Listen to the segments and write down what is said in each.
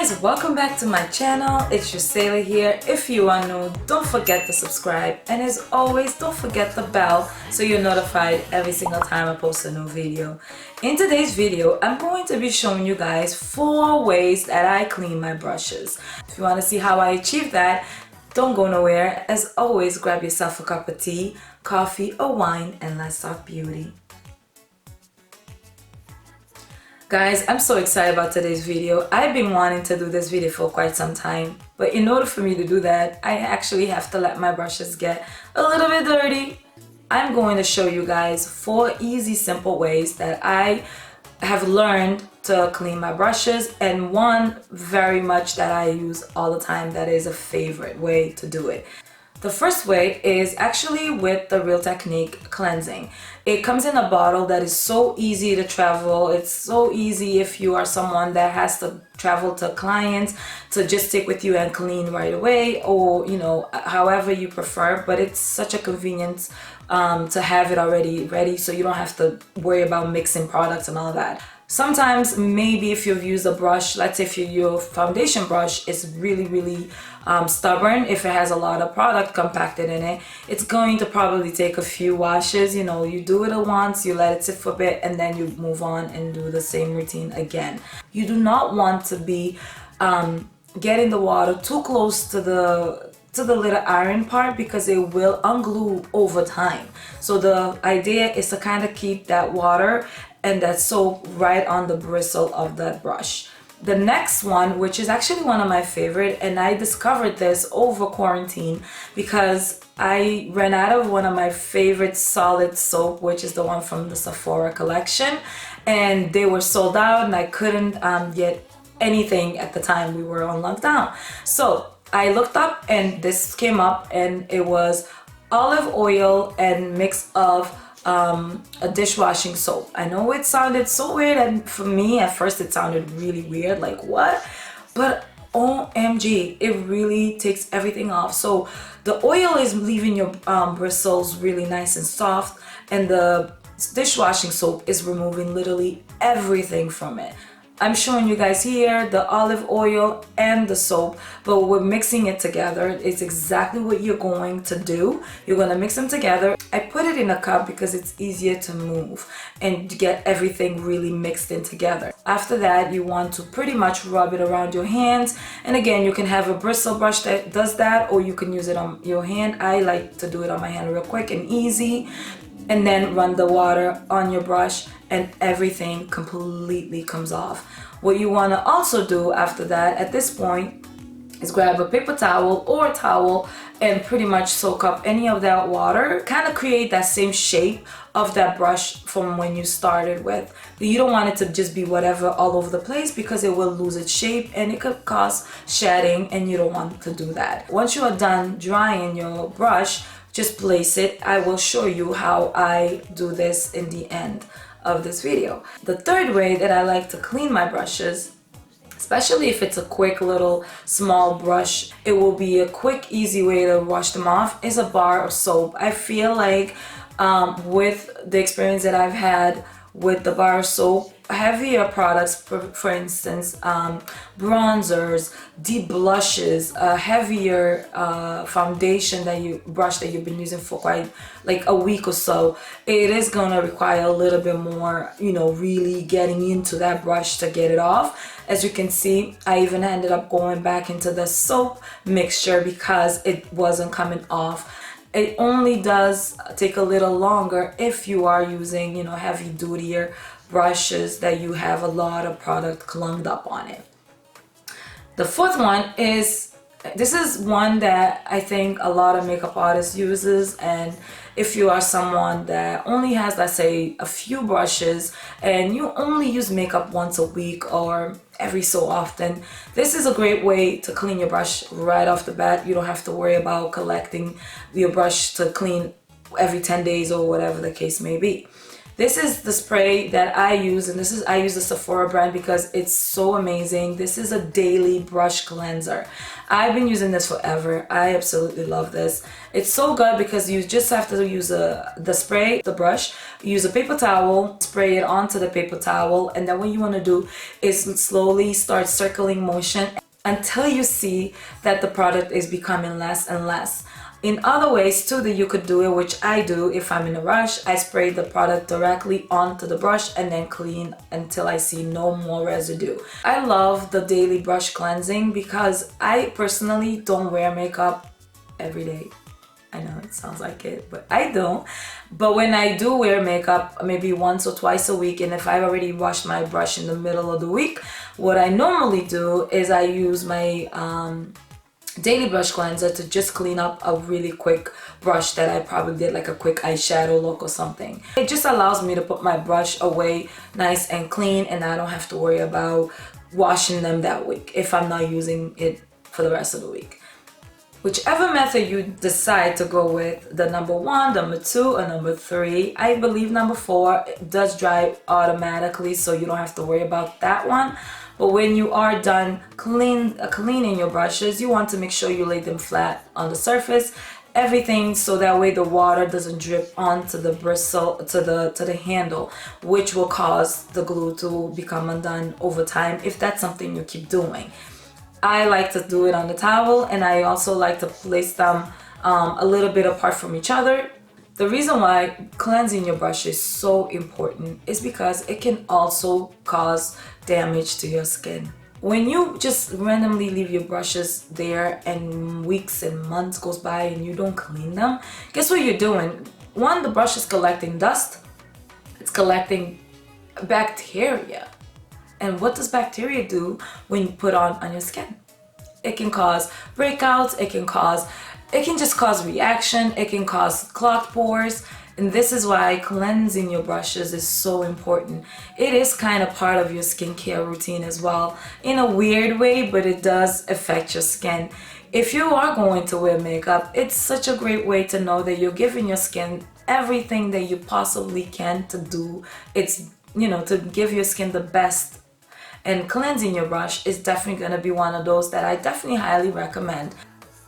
guys, welcome back to my channel. It's Juceila here. If you are new, don't forget to subscribe, and as always, don't forget the bell so you're notified every single time I post a new video. In today's video, I'm going to be showing you guys 4 ways that I clean my brushes. If you want to see how I achieve that, don't go nowhere. As always, grab yourself a cup of tea, coffee, or wine, and let's talk beauty. Guys, I'm so excited about today's video. I've been wanting to do this video for quite some time, but in order for me to do that, I actually have to let my brushes get a little bit dirty. I'm going to show you guys 4 easy, simple ways that I have learned to clean my brushes, and one very much that I use all the time that is a favorite way to do it. The first way is actually with the Real Technique cleansing. It comes in a bottle that is so easy to travel. It's so easy if you are someone that has to travel to clients to just take with you and clean right away, or however you prefer, but it's such a convenience to have it already ready so you don't have to worry about mixing products and all that. Sometimes maybe if you've used a brush, let's say if your foundation brush is really stubborn, if it has a lot of product compacted in it, it's going to probably take a few washes. You do it once, you let it sit for a bit, and then you move on and do the same routine again. You do not want to be getting the water too close to the little iron part, because it will unglue over time. So the idea is to kind of keep that water and that soap right on the bristle of that brush. The next one, which is actually one of my favorite, and I discovered this over quarantine because I ran out of one of my favorite solid soap, which is the one from the Sephora collection, and they were sold out and I couldn't get anything at the time we were on lockdown. So I looked up and this came up, and it was olive oil and mix of a dishwashing soap. I know it sounded so weird, and for me at first it sounded really weird, like what? But OMG, it really takes everything off. So the oil is leaving your bristles really nice and soft, and the dishwashing soap is removing literally everything from it. I'm showing you guys here the olive oil and the soap, but we're mixing it together. It's exactly what you're going to do. You're going to mix them together. I put it in a cup because it's easier to move and get everything really mixed in together. After that, you want to pretty much rub it around your hands. And again, you can have a bristle brush that does that, or you can use it on your hand. I like to do it on my hand real quick and easy. And then run the water on your brush, and everything completely comes off. What you want to also do after that, at this point, is grab a paper towel or a towel and pretty much soak up any of that water. Kind of create that same shape of that brush from when you started with. You don't want it to just be whatever all over the place, because it will lose its shape and it could cause shedding, and you don't want to do that. Once you are done drying your brush, just place it. I will show you how I do this in the end of this video. The third way that I like to clean my brushes, especially if it's a quick little small brush, it will be a quick, easy way to wash them off, is a bar of soap. I feel like with the experience that I've had with the bar of soap, heavier products, for instance, bronzers, deep blushes, a heavier foundation brush that you've been using for quite like a week or so, it is gonna require a little bit more, really getting into that brush to get it off. As you can see, I even ended up going back into the soap mixture because it wasn't coming off. It only does take a little longer if you are using, heavy dutier brushes that you have a lot of product clumped up on it. The fourth one is, this is one that I think a lot of makeup artists uses, and if you are someone that only has, let's say, a few brushes and you only use makeup once a week or every so often, this is a great way to clean your brush right off the bat. You don't have to worry about collecting your brush to clean every 10 days or whatever the case may be. This is the spray that I use, and I use the Sephora brand because it's so amazing. This is a daily brush cleanser. I've been using this forever. I absolutely love this. It's so good because you just have to use the spray, the brush, use a paper towel, spray it onto the paper towel, and then what you want to do is slowly start circling motion until you see that the product is becoming less and less. In other ways too that you could do it, which I do if I'm in a rush, I spray the product directly onto the brush and then clean until I see no more residue. I love the daily brush cleansing because I personally don't wear makeup every day. I know it sounds like it, but I don't. But when I do wear makeup, maybe once or twice a week, and if I've already washed my brush in the middle of the week, what I normally do is I use my daily brush cleanser to just clean up a really quick brush that I probably did like a quick eyeshadow look or something. It just allows me to put my brush away nice and clean, and I don't have to worry about washing them that week if I'm not using it for the rest of the week. Whichever method you decide to go with, the number 1, number 2, or number 3, I believe number 4 does dry automatically, so you don't have to worry about that one. But when you are done cleaning your brushes, you want to make sure you lay them flat on the surface, everything, so that way the water doesn't drip onto the bristle, to the handle, which will cause the glue to become undone over time if that's something you keep doing. I like to do it on the towel, and I also like to place them a little bit apart from each other. The reason why cleansing your brush is so important is because it can also cause damage to your skin. When you just randomly leave your brushes there and weeks and months goes by and you don't clean them, guess what you're doing? 1, the brush is collecting dust. It's collecting bacteria. And what does bacteria do when you put on your skin? It can cause breakouts, it can just cause reaction, it can cause clogged pores, and this is why cleansing your brushes is so important. It is kind of part of your skincare routine as well, in a weird way, but it does affect your skin. If you are going to wear makeup, it's such a great way to know that you're giving your skin everything that you possibly can to do. It's, to give your skin the best. And cleansing your brush is definitely going to be one of those that I definitely highly recommend.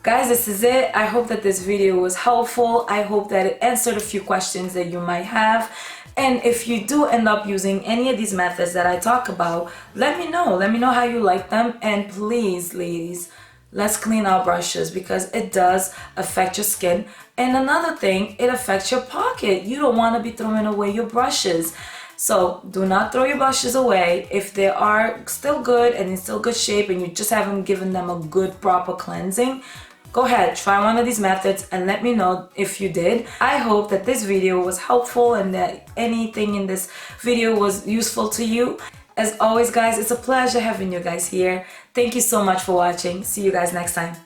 Guys, this is it. I hope that this video was helpful. I hope that it answered a few questions that you might have. And if you do end up using any of these methods that I talk about, let me know. Let me know how you like them. And please, ladies, let's clean our brushes because it does affect your skin. And another thing, it affects your pocket. You don't want to be throwing away your brushes. So do not throw your brushes away. If they are still good and in still good shape and you just haven't given them a good proper cleansing, go ahead, try one of these methods and let me know if you did. I hope that this video was helpful and that anything in this video was useful to you. As always, guys, it's a pleasure having you guys here. Thank you so much for watching. See you guys next time.